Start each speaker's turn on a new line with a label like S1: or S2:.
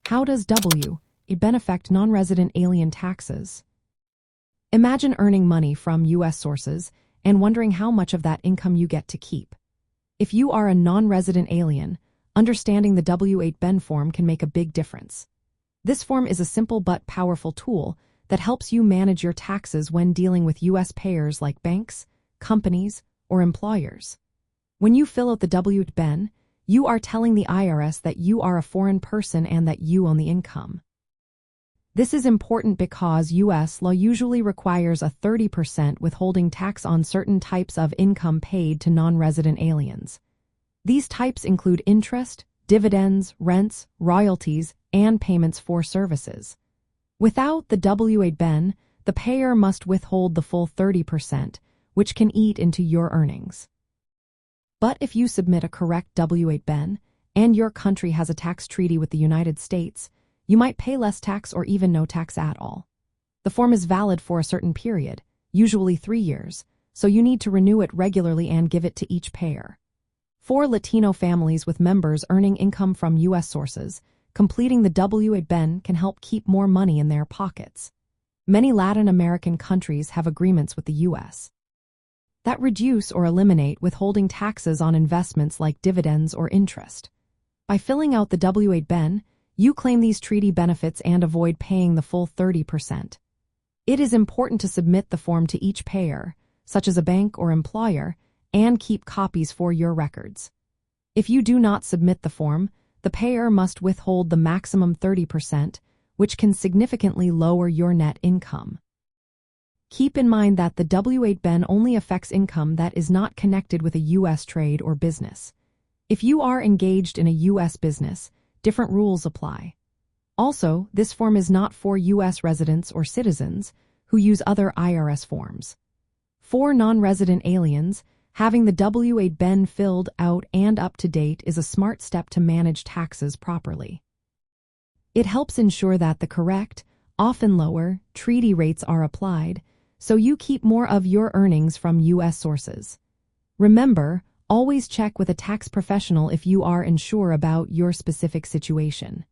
S1: How does W-8BEN affect non-resident alien taxes? Imagine earning money from U.S. sources and wondering how much of that income you get to keep. If you are a non-resident alien, understanding the W-8BEN form can make a big difference. This form is a simple but powerful tool that helps you manage your taxes when dealing with U.S. payers like banks, companies, or employers. When you fill out the W-8BEN, you are telling the IRS that you are a foreign person and that you own the income. This is important because U.S. law usually requires a 30% withholding tax on certain types of income paid to non-resident aliens. These types include interest, dividends, rents, royalties, and payments for services. Without the W-8BEN, the payer must withhold the full 30%, which can eat into your earnings. But if you submit a correct W-8BEN and your country has a tax treaty with the United States, you might pay less tax or even no tax at all. The form is valid for a certain period, usually 3 years, so you need to renew it regularly and give it to each payer. For Latino families with members earning income from U.S. sources, completing the W-8BEN can help keep more money in their pockets. Many Latin American countries have agreements with the U.S. that reduce or eliminate withholding taxes on investments like dividends or interest. By filling out the W-8BEN, you claim these treaty benefits and avoid paying the full 30%. It is important to submit the form to each payer, such as a bank or employer, and keep copies for your records. If you do not submit the form, the payer must withhold the maximum 30%, which can significantly lower your net income. Keep in mind that the W-8BEN only affects income that is not connected with a U.S. trade or business. If you are engaged in a U.S. business, different rules apply. Also, this form is not for U.S. residents or citizens who use other IRS forms. For non-resident aliens, having the W-8BEN filled out and up to date is a smart step to manage taxes properly. It helps ensure that the correct, often lower, treaty rates are applied, so you keep more of your earnings from U.S. sources. Remember, always check with a tax professional if you are unsure about your specific situation.